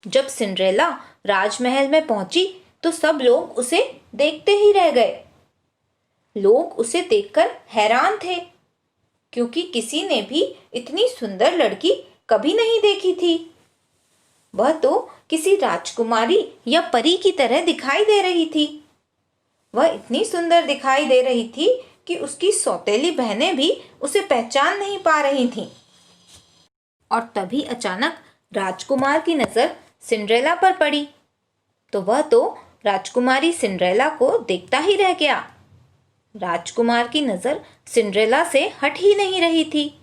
जब सिंड्रेला राजमहल में पहुंची तो सब लोग उसे देखते ही रह गए। लोग उसे देखकर हैरान थे, क्योंकि किसी ने भी इतनी सुंदर लड़की कभी नहीं देखी थी। वह तो किसी राजकुमारी या परी की तरह दिखाई दे रही थी। वह इतनी सुंदर दिखाई दे रही थी कि उसकी सौतेली बहनें भी उसे पहचान नहीं पा रही थीं। और तभी अचानक राजकुमार की नजर सिंड्रेला पर पड़ी, तो वह तो राजकुमारी सिंड्रेला को देखता ही रह गया। राजकुमार की नजर सिंड्रेला से हट ही नहीं रही थी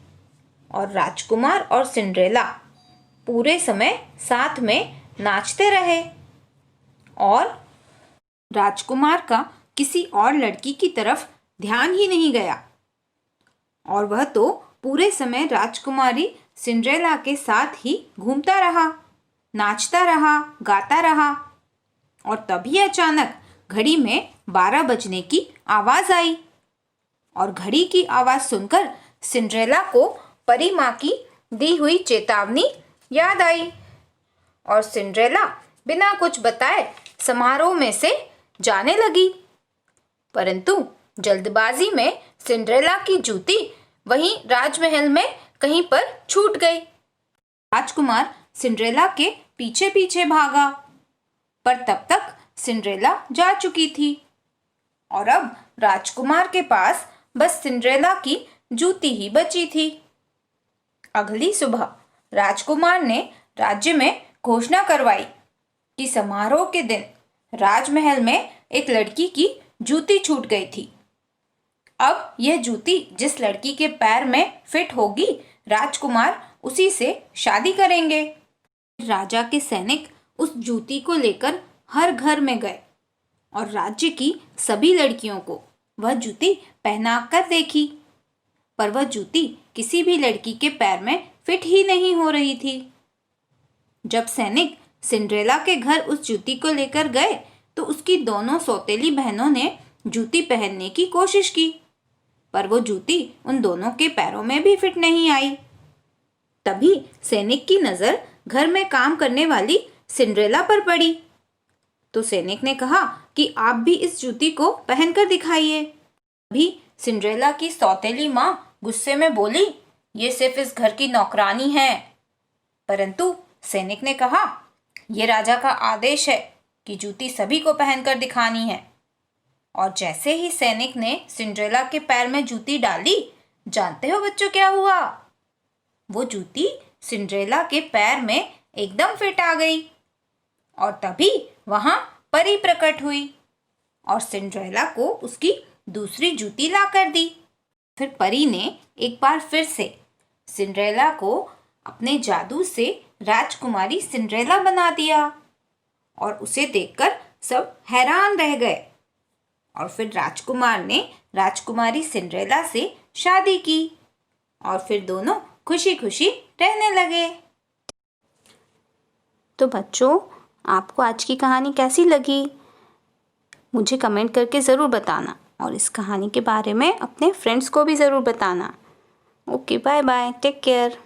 और राजकुमार और सिंड्रेला पूरे समय साथ में नाचते रहे और राजकुमार का किसी और लड़की की तरफ ध्यान ही नहीं गया और वह तो पूरे समय राजकुमारी सिंड्रेला के साथ ही घूमता रहा, नाचता रहा, गाता रहा। और तभी अचानक घड़ी में 12 बजने की आवाज आई और घड़ी की आवाज सुनकर सिंड्रेला को परी माँ की दी हुई चेतावनी याद आई और सिंड्रेला बिना कुछ बताए समारोह में से जाने लगी। परंतु जल्दबाजी में सिंड्रेला की जूती वहीं राजमहल में कहीं पर छूट गई। राजकुमार सिंड्रेला के पीछे पीछे भागा, पर तब तक सिंड्रेला जा चुकी थी और अब राजकुमार के पास बस सिंड्रेला की जूती ही बची थी। अगली सुबह राजकुमार ने राज्य में घोषणा करवाई कि समारोह के दिन राजमहल में एक लड़की की जूती छूट गई थी। अब यह जूती जिस लड़की के पैर में फिट होगी, राजकुमार उसी से शादी करेंगे। राजा के सैनिक उस जूती को लेकर हर घर में गए और राज्य की सभी लड़कियों को वह जूती पहनाकर देखी, पर वह जूती किसी भी लड़की के पैर में फिट ही नहीं हो रही थी। जब सैनिक सिंड्रेला के घर उस जूती को लेकर गए तो उसकी दोनों सौतेली बहनों ने जूती पहनने की कोशिश की, पर वो जूती उन दोनों के पैरों में भी फिट नहीं आई। तभी सैनिक की नजर घर में काम करने वाली सिंड्रेला पर पड़ी, तो सैनिक ने कहा कि आप भी इस जूती को पहनकर दिखाइए। तभी सिंड्रेला की सौतेली माँ गुस्से में बोली, ये सिर्फ इस घर की नौकरानी है। परंतु सैनिक ने कहा, यह राजा का आदेश है कि जूती सभी को पहनकर दिखानी है। और जैसे ही सैनिक ने सिंड्रेला के पैर में जूती डाली, जानते हो बच्चों क्या हुआ? वो जूती सिंड्रेला के पैर में एकदम फिट आ गई और तभी वहां परी प्रकट हुई और सिंड्रेला को उसकी दूसरी जूती ला कर दी। फिर परी ने एक बार फिर से सिंड्रेला को अपने जादू से राजकुमारी सिंड्रेला बना दिया और उसे देखकर सब हैरान रह गए। और फिर राजकुमार ने राजकुमारी सिंड्रेला से शादी की और फिर दोनों खुशी खुशी रहने लगे। तो बच्चों, आपको आज की कहानी कैसी लगी? मुझे कमेंट करके ज़रूर बताना और इस कहानी के बारे में अपने फ्रेंड्स को भी ज़रूर बताना। Okay, bye bye, take care.